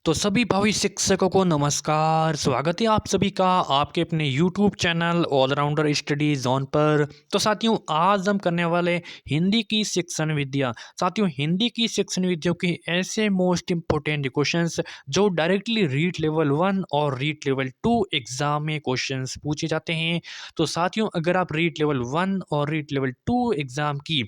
तो सभी भावी शिक्षकों को नमस्कार। स्वागत है आप सभी का आपके अपने YouTube channel allrounder study zone पर। तो साथियों, आज हम करने वाले हिंदी की शिक्षण विद्या। साथियों, हिंदी की शिक्षण विद्या के ऐसे मोस्ट इंपोर्टेंट क्वेश्चंस जो डायरेक्टली रीट लेवल 1 और रीट लेवल 2 एग्जाम में क्वेश्चंस पूछे जाते हैं। तो साथियों, अगर आप रीट लेवल 1 और रीट लेवल 2 एग्जाम की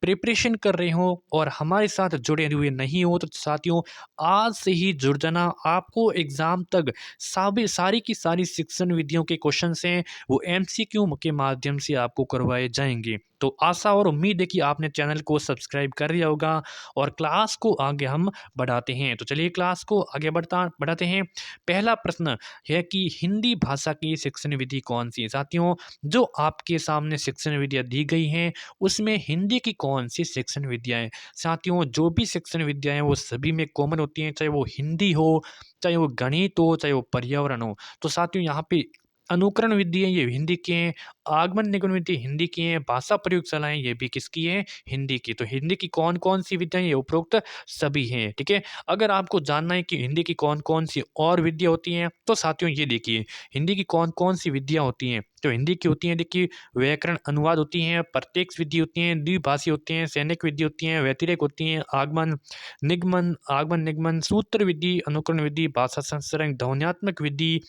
प्रिपरेशन कर रहे हो और हमारे साथ जुड़े हुए नहीं हो, तो साथियों आज से ही जुड़ जाना। आपको एग्जाम तक सारी की सारी शिक्षण विधियों के क्वेश्चन हैं वो एमसीक्यू के माध्यम से आपको करवाए जाएंगे। तो आशा और उम्मीद है कि आपने चैनल को सब्सक्राइब कर लिया होगा और क्लास को आगे हम बढ़ाते हैं। तो चलिए क्लास को आगे बढ़ाते हैं। पहला प्रश्न है कि हिंदी भाषा की शिक्षण विधि कौन सी है। साथियों, जो आपके सामने शिक्षण विधियाँ दी गई हैं उसमें हिंदी की कौन सी शिक्षण विद्याएं। साथियों, जो भी शिक्षण विद्याएं वो सभी में कॉमन होती हैं, चाहे वो हिंदी हो, चाहे वो गणित हो, चाहे वो पर्यावरण हो। तो साथियों, यहाँ पे अनुकरण विधियां ये हिंदी की हैं, आगमन निगमन विधि हिंदी की हैं, भाषा प्रयोगशालाएं ये भी किसकी है, हिंदी की। तो हिंदी की कौन कौन सी विद्याएं, ये उपरोक्त सभी हैं। ठीक है, अगर आपको जानना है कि हिंदी की कौन कौन सी और विद्या होती हैं, तो साथियों ये देखिए हिंदी की कौन कौन सी विद्या होती हैं। तो हिंदी की होती हैं, देखिए, व्याकरण अनुवाद होती हैं, प्रत्यक्ष विधि होती हैं, द्विभाषी होती हैं, सैनिक विधि होती हैं, व्यतिरेक होती हैं, आगमन निगमन, सूत्र विधि, अनुकरण विधि, भाषा संस्करण, ध्वन्यात्मक विधि,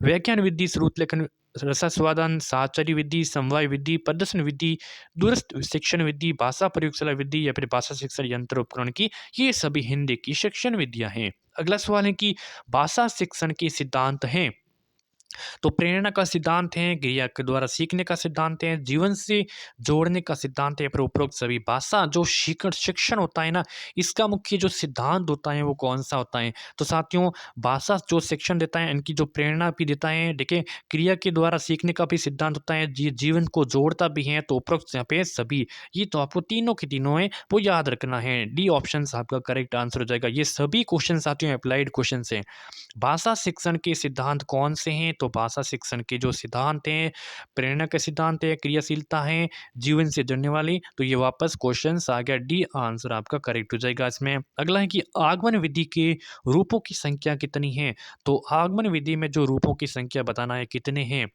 व्याख्यान विधि, श्रुत लेखन, रसास्वादन, साहचर्य विधि, समवाय विधि, प्रदर्शन विधि, दूरस्थ शिक्षण विधि, भाषा प्रयोगशाला विधि या फिर भाषा शिक्षण यंत्र उपकरण की, ये सभी हिंदी की शिक्षण विधियां हैं। अगला सवाल है कि भाषा शिक्षण के सिद्धांत हैं। तो प्रेरणा का सिद्धांत है, क्रिया के द्वारा सीखने का सिद्धांत है, जीवन से जोड़ने का सिद्धांत है। फिर उपरोक्त सभी भाषा जो शिक्षण होता है ना, इसका मुख्य जो सिद्धांत होता है वो कौन सा होता है। तो साथियों, भाषा जो शिक्षण देता है, इनकी जो प्रेरणा भी देता है, देखिए, क्रिया के द्वारा सीखने का भी सिद्धांत होता है, जीवन को जोड़ता भी है। तो उपरोक्त यहाँ पे सभी, ये तो आपको तीनों के तीनों है वो याद रखना है। डी ऑप्शन आपका करेक्ट आंसर हो जाएगा। ये सभी क्वेश्चन साथियों अप्लाइड क्वेश्चन है। भाषा शिक्षण के सिद्धांत कौन से हैं। तो भाषा शिक्षण के जो सिद्धांत हैं, प्रेरणा के सिद्धांत है, क्रियाशीलता है, जीवन से जुड़ने वाली। तो ये वापस क्वेश्चन आ गया, डी आंसर आपका करेक्ट हो जाएगा इसमें। अगला है कि आगमन विधि के रूपों की संख्या कितनी है। तो आगमन विधि में जो रूपों की संख्या बताना है कितने हैं।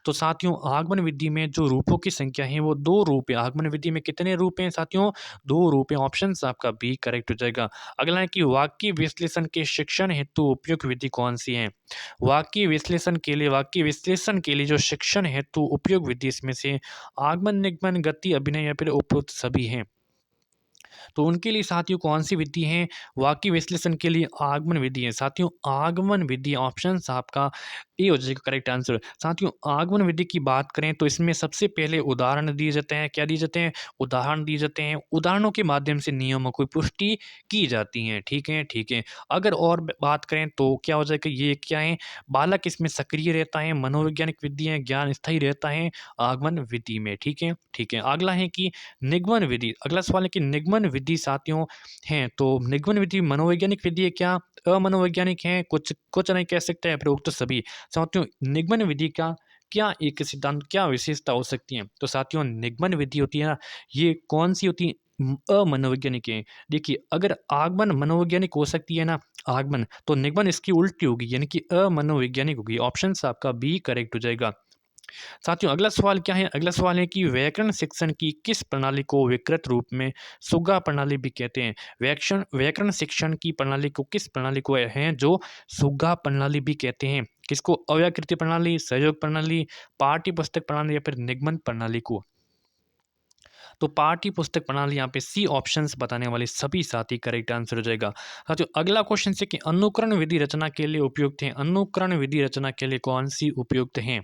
तो साथियों, आगमन विधि में जो रूपों की संख्या है वो 2 रूप है। आगमन विधि में कितने रूप हैं साथियों, 2 रूप हैं। ऑप्शन आपका बी करेक्ट हो जाएगा। अगला है कि वाक्य विश्लेषण के शिक्षण हेतु उपयुक्त विधि कौन सी है। वाक्य विश्लेषण के लिए जो शिक्षण हेतु उपयुक्त विधि इसमें से आगमन निगमन गति अभिनय या फिर उपरोक्त सभी हैं। तो उनके लिए साथियों कौन सी विधि है, वाक्य विश्लेषण के लिए आगमन विधि है। साथियों, आगमन विधि ऑप्शन आपका ए हो जाएगा करेक्ट आंसर। साथियों, आगमन विधि की बात करें तो इसमें सबसे पहले उदाहरण दिए जाते हैं। क्या दिए जाते हैं, उदाहरण दिए जाते हैं। उदाहरणों के माध्यम से नियमों की पुष्टि की जाती है। ठीक है, ठीक है। अगर और बात करें तो क्या हो जाएगा, ये क्या है, बालक इसमें सक्रिय रहता है, मनोवैज्ञानिक विधि है, ज्ञान स्थायी रहता है आगमन विधि में। ठीक है, ठीक है। अगला है कि निगमन विधि। अगला सवाल है कि निगमन विधि साथियों हैं, तो निगमन विधि मनोवैज्ञानिक विधि है क्या, अमनोवैज्ञानिक है, कुछ कुछ नहीं कह सकते हैं, प्रयुक्त सभी। साथियों, निगमन विधि का क्या एक सिद्धांत, क्या विशेषता हो सकती है। तो साथियों, निगमन विधि होती है ना, ये कौन सी होती है, अमनोवैज्ञानिक है। देखिए, अगर आगमन मनोवैज्ञानिक हो सकती है ना, आगमन, तो निगमन इसकी उल्टी होगी, यानी कि अमनोवैज्ञानिक होगी। ऑप्शन आपका बी करेक्ट हो जाएगा। साथियों, अगला सवाल क्या है, अगला सवाल है कि व्याकरण शिक्षण की किस प्रणाली को विकृत रूप में सुग्गा प्रणाली भी कहते हैं। व्याकरण शिक्षण की प्रणाली को किस प्रणाली को है जो सुग्गा प्रणाली भी कहते हैं। किसको, अव्याकृति प्रणाली, सहयोग प्रणाली, पाठ्य पुस्तक प्रणाली या फिर निगमन प्रणाली को। तो पाठ्य पुस्तक प्रणाली, यहाँ पे सी ऑप्शंस बताने वाले सभी साथी करेक्ट आंसर हो जाएगा। साथियों, अगला क्वेश्चन है कि अनुकरण विधि रचना के लिए उपयुक्त है। अनुकरण विधि रचना के लिए कौन सी उपयुक्त है।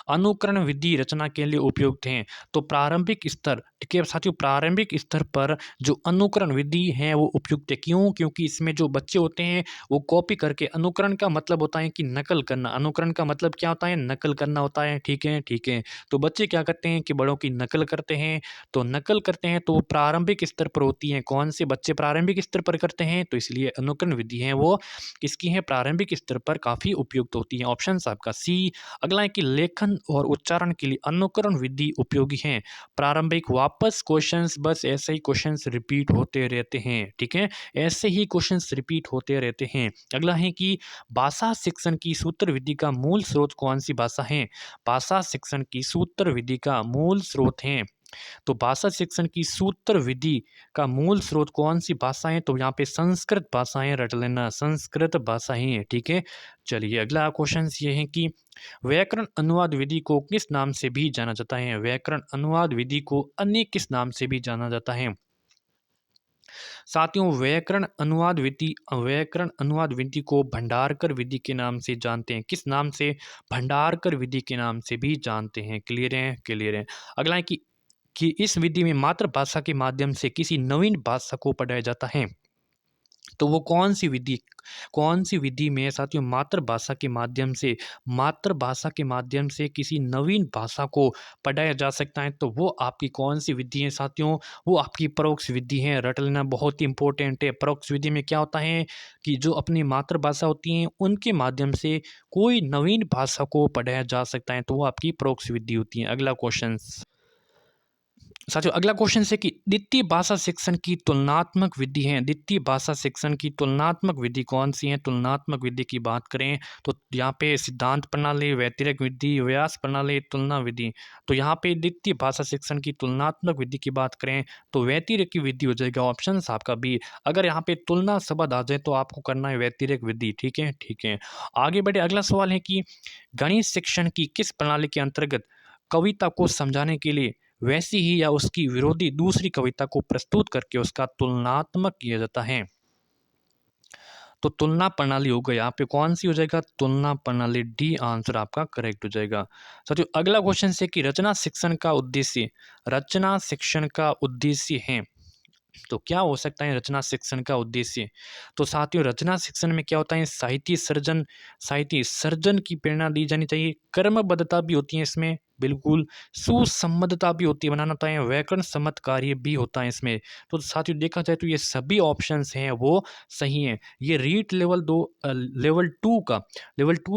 अनुकरण विधि रचना के लिए उपयुक्त हैं। तो प्रारंभिक स्तर, ठीक है साथियों, प्रारंभिक स्तर पर जो अनुकरण विधि है वो उपयुक्त है। क्यों, क्योंकि इसमें जो बच्चे होते हैं वो कॉपी करके, अनुकरण का मतलब होता है कि नकल करना, अनुकरण का मतलब क्या होता है, नकल करना होता है। ठीक है, ठीक है। तो बच्चे क्या करते हैं कि बड़ों की नकल करते हैं। तो नकल करते हैं तो प्रारंभिक स्तर पर होती हैं। कौन से बच्चे प्रारंभिक स्तर पर करते हैं, तो इसलिए अनुकरण विधि है वो किसकी है, प्रारंभिक स्तर पर काफ़ी उपयुक्त होती है। ऑप्शन आपका सी। अगला है कि लेखन संबंध और उच्चारण के लिए अनुकरण विधि उपयोगी है। प्रारंभिक वापस क्वेश्चंस बस ऐसे ही क्वेश्चंस रिपीट होते रहते हैं, ठीक है, ऐसे ही क्वेश्चंस रिपीट होते रहते हैं। अगला है कि भाषा शिक्षण की सूत्र विधि का मूल स्रोत कौन सी भाषा है? भाषा शिक्षण की सूत्र विधि का मूल स्रोत है, तो भाषा शिक्षण की सूत्र विधि का मूल स्रोत कौन सी भाषाएं? तो यहाँ पे संस्कृत भाषाएं रट लेना, संस्कृत भाषाएं, ठीक है। चलिए अगला क्वेश्चन ये है कि व्याकरण अनुवाद विधि को किस नाम से भी जाना जाता है? व्याकरण अनुवाद विधि को अन्य किस नाम से भी जाना जाता है? साथियों, व्याकरण अनुवाद विधि को भंडारकर विधि के नाम से जानते हैं। किस नाम से? भंडारकर विधि के नाम से भी जानते हैं। क्लियर है? क्लियर है। अगला है कि इस विधि में मातृभाषा के माध्यम से किसी नवीन भाषा को पढ़ाया जाता है, तो वो कौन सी विधि में साथियों मातृभाषा के माध्यम से किसी नवीन भाषा को पढ़ाया जा सकता है? तो वो आपकी कौन सी विधि है साथियों? वो आपकी परोक्ष विधि है। रट लेना, बहुत ही इंपॉर्टेंट है। परोक्ष विधि में क्या होता है कि जो अपनी मातृभाषा होती है उनके माध्यम से कोई नवीन भाषा को पढ़ाया जा सकता है, तो वो आपकी परोक्ष विधि होती है। अगला क्वेश्चन साथियों, अगला क्वेश्चन है कि द्वितीय भाषा शिक्षण की तुलनात्मक विधि है। द्वितीय भाषा शिक्षण की तुलनात्मक विधि कौन सी है? तुलनात्मक विधि की बात करें तो यहाँ पे सिद्धांत प्रणाली, व्यतिरेक विधि, व्यास प्रणाली, तुलना विधि। तो यहाँ पे द्वितीय भाषा शिक्षण की तुलनात्मक विधि की बात करें तो व्यतिरेक की विधि हो जाएगा ऑप्शन आपका बी। अगर यहाँ पे तुलना शब्द आ जाए तो आपको करना है व्यतिरेक विधि, ठीक है, ठीक है। आगे बढ़े, अगला सवाल है कि गणित शिक्षण की किस प्रणाली के अंतर्गत कविता को समझाने के लिए वैसी ही या उसकी विरोधी दूसरी कविता को प्रस्तुत करके उसका तुलनात्मक किया जाता है? तो तुलना प्रणाली हो गई। यहाँ पे कौन सी हो जाएगा? तुलना प्रणाली, डी आंसर आपका करेक्ट हो जाएगा। साथियों, अगला क्वेश्चन है कि रचना शिक्षण का उद्देश्य है, तो क्या हो सकता है रचना शिक्षण का उद्देश्य? तो साथियों, रचना शिक्षण में क्या होता है? साहित्य सर्जन की प्रेरणा दी जानी चाहिए। कर्मबद्धता भी होती है इसमें, बिल्कुल सुसंबद्धता भी होती है, बनाना होता है, व्याकरण सम्मत कार्य भी होता है इसमें। तो साथियों देखा जाए तो ये सभी ऑप्शंस हैं वो सही हैं। ये रीट लेवल टू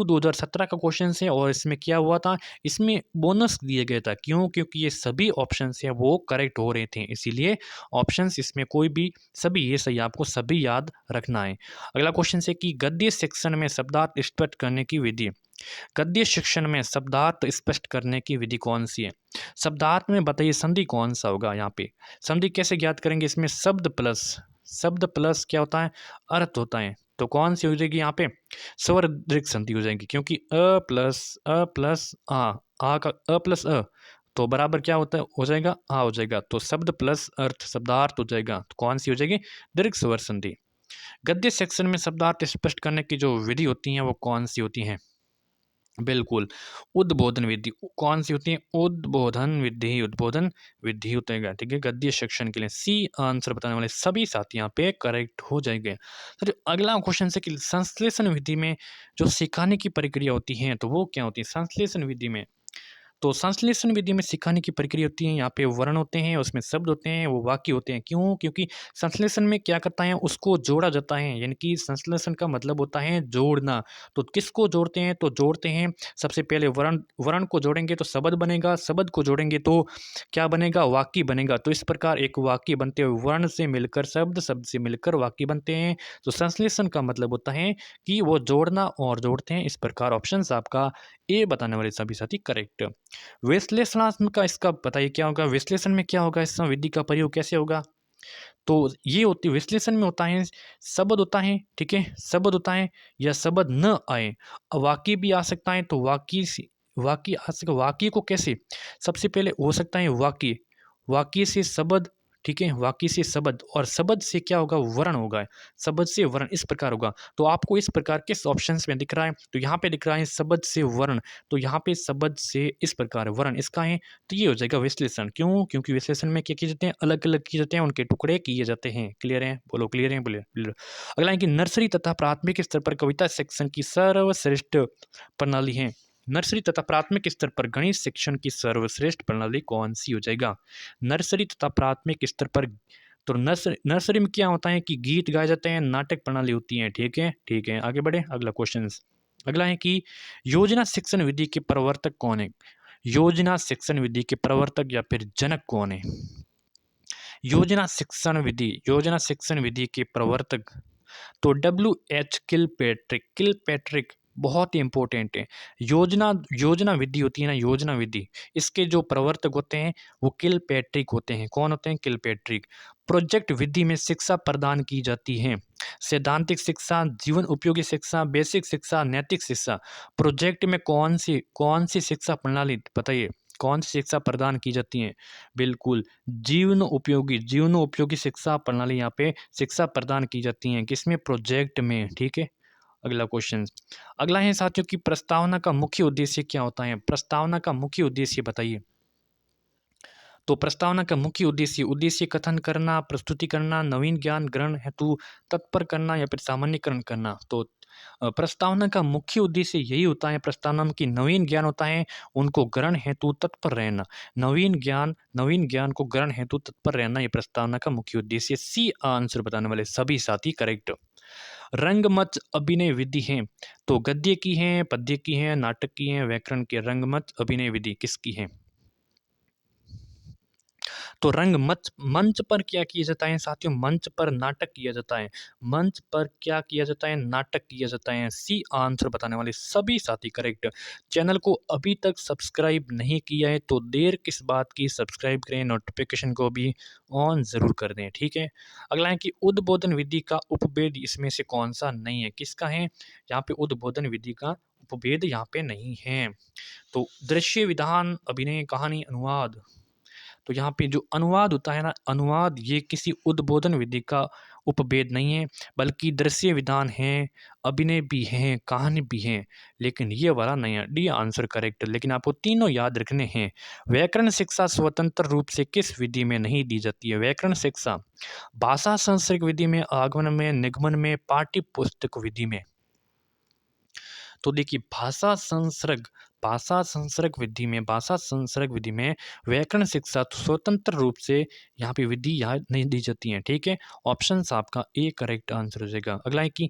2017 का क्वेश्चन है और इसमें क्या हुआ था, इसमें बोनस दिया गया था। क्यों? क्योंकि ये सभी ऑप्शंस हैं वो करेक्ट हो रहे थे, इसीलिए ऑप्शंस इसमें कोई भी सभी ये सही, आपको सभी याद रखना है। अगला क्वेश्चन है कि गद्य शिक्षण में शब्दार्थ स्पष्ट करने की विधि, गद्य शिक्षण में शब्दार्थ स्पष्ट करने की विधि कौन सी है? शब्दार्थ में बताइए संधि कौन सा होगा? यहाँ पे संधि कैसे ज्ञात करेंगे? इसमें शब्द प्लस क्या होता है? अर्थ होता है। तो कौन सी हो जाएगी यहाँ पे? स्वर दीर्घ संधि हो जाएगी, क्योंकि अ प्लस आ का अ प्लस अ तो बराबर क्या होता है? हो जाएगा आ हो जाएगा। तो शब्द प्लस अर्थ शब्दार्थ हो जाएगा, तो कौन सी हो जाएगी? दीर्घ स्वर संधि। गद्य सेक्शन में शब्दार्थ स्पष्ट करने की जो विधि होती है वो कौन सी होती है? बिल्कुल, उद्बोधन विधि। कौन सी होती है? उद्बोधन विधि होता है, ठीक है, गद्य शिक्षण के लिए। सी आंसर बताने वाले सभी साथी यहाँ पे करेक्ट हो जाएंगे। तो अगला क्वेश्चन है कि संश्लेषण विधि में जो सिखाने की प्रक्रिया होती है तो वो क्या होती है संश्लेषण विधि में? तो संश्लेषण विधि में सिखाने की प्रक्रिया होती है, यहाँ पे वर्ण होते हैं, उसमें शब्द होते हैं, वो वाक्य होते हैं। क्यों? क्योंकि संश्लेषण में क्या करता है, उसको जोड़ा जाता है, यानी कि संश्लेषण का मतलब होता है जोड़ना। तो किसको जोड़ते हैं? तो जोड़ते हैं सबसे पहले वर्ण को जोड़ेंगे तो शब्द बनेगा, शब्द को जोड़ेंगे तो क्या बनेगा? वाक्य बनेगा। तो इस प्रकार एक वाक्य बनते हुए वर्ण से मिलकर शब्द, शब्द से मिलकर वाक्य बनते हैं। तो संश्लेषण का मतलब होता है कि वो जोड़ना और जोड़ते हैं। इस प्रकार ऑप्शन आपका ए बताने वाले सभी साथी करेक्ट। विश्लेषणात्मक का इसका बताइए क्या होगा? विश्लेषण में क्या होगा? इस विधि का प्रयोग कैसे होगा? तो ये होती विश्लेषण में होता है शब्द होता है, ठीक है, शब्द होता है या शब्द न आए, वाक्य भी आ सकता है। तो वाक्य आ सकता, वाक्य को कैसे? सबसे पहले हो सकता है वाक्य से शब्द, ठीक है, वाक्य से शब्द और शब्द से क्या होगा? वर्ण होगा, शब्द से वर्ण, इस प्रकार होगा। तो आपको इस प्रकार किस ऑप्शंस में दिख रहा है? तो यहाँ पे दिख रहा है शब्द से वर्ण, तो यहाँ पे शब्द से इस प्रकार वर्ण इसका है, तो ये हो जाएगा विश्लेषण। क्यों? क्योंकि विश्लेषण में क्या किए जाते हैं? अलग अलग किए जाते हैं, उनके टुकड़े किए जाते हैं। क्लियर है? बोलो क्लियर है? बोले क्लियर। अगला है कि नर्सरी तथा प्राथमिक स्तर पर कविता शिक्षण की सर्वश्रेष्ठ प्रणाली है। नर्सरी तथा प्राथमिक स्तर पर गणित शिक्षण की सर्वश्रेष्ठ प्रणाली कौन सी हो जाएगा? नर्सरी तथा प्राथमिक स्तर पर, तो नर्सरी में क्या होता है कि गीत गाए जाते हैं, नाटक प्रणाली होती है, ठीक है, ठीक है। आगे बढ़े, अगला क्वेश्चन अगला है कि योजना शिक्षण विधि के प्रवर्तक कौन है? योजना शिक्षण विधि के प्रवर्तक या फिर जनक कौन है? योजना शिक्षण विधि के प्रवर्तक तो WH किल पैट्रिक बहुत ही इंपॉर्टेंट है। योजना योजना विधि होती है ना, योजना विधि, इसके जो प्रवर्तक होते हैं वो किल पैट्रिक होते हैं। कौन होते हैं? किल पैट्रिक। प्रोजेक्ट विधि में शिक्षा प्रदान की जाती है। सैद्धांतिक शिक्षा, जीवन उपयोगी शिक्षा, बेसिक शिक्षा, नैतिक शिक्षा। प्रोजेक्ट में कौन सी शिक्षा प्रणाली बताइए, कौन सी शिक्षा प्रदान की जाती है? बिल्कुल, जीवन उपयोगी शिक्षा प्रणाली यहाँ पे शिक्षा प्रदान की जाती हैं। किसमें? प्रोजेक्ट में। ठीक है, अगला क्वेश्चन। अगला है साथियों कि प्रस्तावना का मुख्य उद्देश्य क्या होता है? प्रस्तावना का मुख्य उद्देश्य बताइए। तो प्रस्तावना का मुख्य उद्देश्य कथन करना, प्रस्तुति करना, नवीन ज्ञान ग्रहण हेतु तत्पर करना या फिर सामान्यकरण करना। तो प्रस्तावना का मुख्य उद्देश्य यही होता है, प्रस्तावना में कि नवीन ज्ञान होता है उनको ग्रहण हेतु तत्पर रहना। नवीन ज्ञान को ग्रहण हेतु तत्पर रहना, ये प्रस्तावना का मुख्य उद्देश्य। सी आंसर बताने वाले सभी साथी करेक्ट। रंगमंच अभिनय विधि है तो गद्य की है, पद्य की है, नाटक की है, व्याकरण की है? रंगमंच अभिनय विधि किसकी है? तो रंगमंच मंच पर क्या किया जाता है साथियों? मंच पर नाटक किया जाता है। मंच पर क्या किया जाता है? नाटक किया जाता है। सी आंसर बताने वाले सभी साथी करेक्ट। चैनल को अभी तक सब्सक्राइब नहीं किया है तो देर किस बात की, सब्सक्राइब करें, नोटिफिकेशन को भी ऑन ज़रूर कर दें। ठीक है, अगला है कि उद्बोधन विधि का उपभेद इसमें से कौन सा नहीं है? किसका है? यहाँ पे उद्बोधन विधि का उपभेद यहाँ पे नहीं है। तो दृश्य, विधान, अभिनय, कहानी, अनुवाद। तो यहाँ पे जो अनुवाद होता है ना, अनुवाद ये किसी उद्बोधन विधि का उपभेद नहीं है, बल्कि दृश्य विधान है, अभिनय भी है, कहानी भी है, लेकिन ये वाला नहीं है। D answer correct. लेकिन आपको तीनों याद रखने हैं। व्याकरण शिक्षा स्वतंत्र रूप से किस विधि में नहीं दी जाती है? व्याकरण शिक्षा भाषा संसर्ग विधि में, आगमन में, निगमन में, पाठ्य पुस्तक विधि में। तो देखिए, भाषा संसर्ग विधि में व्याकरण शिक्षा तो स्वतंत्र रूप से यहाँ पे विधि यहाँ नहीं दी जाती है। ठीक है, ऑप्शन आपका ए करेक्ट आंसर हो जाएगा। अगला है कि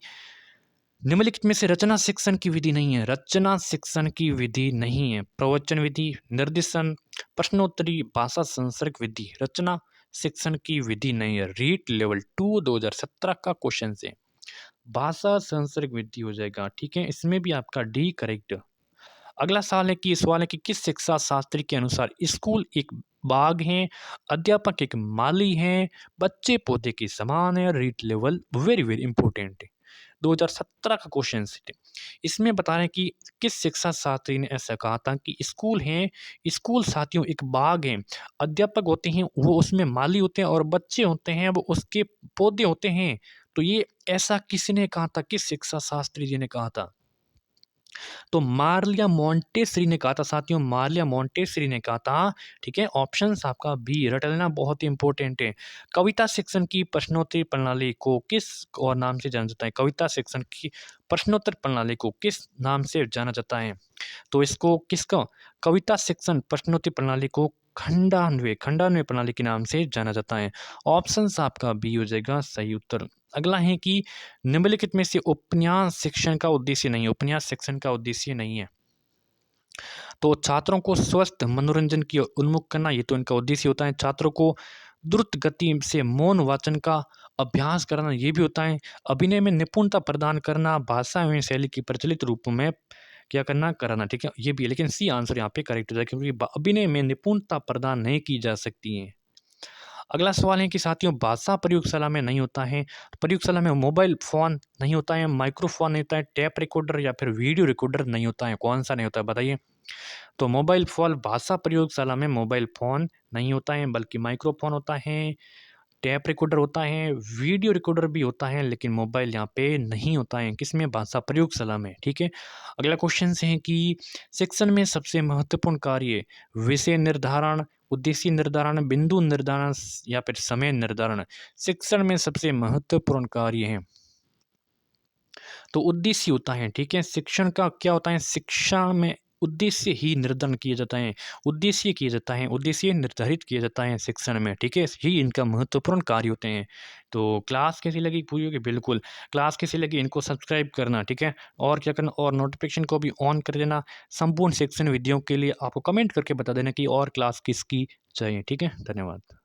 निम्नलिखित में से रचना शिक्षण की विधि नहीं है। रचना शिक्षण की विधि नहीं है। प्रवचन विधि, निर्देशन, प्रश्नोत्तरी, भाषा संसर्ग विधि। रचना शिक्षण की विधि नहीं है। रीट लेवल 2 2017 का क्वेश्चन से भाषा संसर्ग विधि हो जाएगा। ठीक है, इसमें भी आपका डी करेक्ट। अगला सवाल है कि किस शिक्षा शास्त्री के अनुसार स्कूल एक बाग है, अध्यापक एक माली है, बच्चे पौधे के समान है? REET level very very important है, 2017 का क्वेश्चन है। इसमें बता रहे हैं कि किस शिक्षा शास्त्री ने ऐसा कहा था कि स्कूल साथियों एक बाग है, अध्यापक होते हैं वो उसमें माली होते हैं और बच्चे होते हैं वो उसके पौधे होते हैं। तो ये ऐसा किसने कहा था? किस शिक्षा शास्त्री जी ने कहा था? तो मार्लिया मोंटेसरी ने कहा था साथियों, मार्लिया मोंटेसरी ने कहा था। ठीक है, ऑप्शन आपका बी रट लेना, बहुत ही इंपॉर्टेंट है। कविता शिक्षण की प्रश्नोत्तरी प्रणाली को किस और नाम से जाना जाता है? कविता शिक्षण की प्रश्नोत्तर प्रणाली को किस नाम से जाना जाता है? तो इसको किसका, कविता शिक्षण प्रश्नोत्तरी प्रणाली को खंडान्वय प्रणाली के नाम से जाना जाता है। ऑप्शन आपका बी हो जाएगा सही उत्तर। अगला है कि निम्नलिखित में से उपन्यास शिक्षण का उद्देश्य नहीं है। उपन्यास शिक्षण का उद्देश्य नहीं है। तो छात्रों को स्वस्थ मनोरंजन की ओर उन्मुख करना, ये तो इनका उद्देश्य होता है। छात्रों को द्रुत गति से मौन वाचन का अभ्यास कराना, ये भी होता है। अभिनय में निपुणता प्रदान करना, भाषा एवं शैली की प्रचलित रूप में क्या करना, कराना। ठीक है, ये भी है, लेकिन सी आंसर यहाँ पे करेक्ट हो जाए, क्योंकि अभिनय में निपुणता प्रदान नहीं की जा सकती है। अगला सवाल है कि साथियों भाषा प्रयोगशाला में नहीं होता है। प्रयोगशाला में मोबाइल फ़ोन नहीं होता है, माइक्रोफोन नहीं होता है, टैप रिकॉर्डर या फिर वीडियो रिकॉर्डर नहीं होता है। कौन सा नहीं होता है बताइए? तो मोबाइल फ़ोन, भाषा प्रयोगशाला में मोबाइल फ़ोन नहीं होता है, बल्कि माइक्रोफोन होता है, टैप रिकॉर्डर होता है, वीडियो रिकॉर्डर भी होता है, लेकिन मोबाइल यहाँ पे नहीं होता है। किसमें? भाषा प्रयोगशाला में। ठीक है, अगला क्वेश्चन से है कि शिक्षण में सबसे महत्वपूर्ण कार्य विषय निर्धारण, उद्देश्य निर्धारण, बिंदु निर्धारण या फिर समय निर्धारण। शिक्षण में सबसे महत्वपूर्ण कार्य है तो उद्देश्य होता है। ठीक है, शिक्षण का क्या होता है? शिक्षा में उद्देश्य ही निर्धारण किए जाता है, उद्देश्य निर्धारित किया जाता है शिक्षण में, ठीक है? ही इनका महत्वपूर्ण कार्य होते हैं। तो क्लास कैसी लगी पूरी होगी? बिल्कुल, क्लास कैसी लगी इनको सब्सक्राइब करना, ठीक है? और क्या करना, और नोटिफ़िकेशन को भी ऑन कर देना। संपूर्ण शिक्षण विधियों के लिए आपको कमेंट करके बता देना कि और क्लास किसकी चाहिए, ठीक है? धन्यवाद।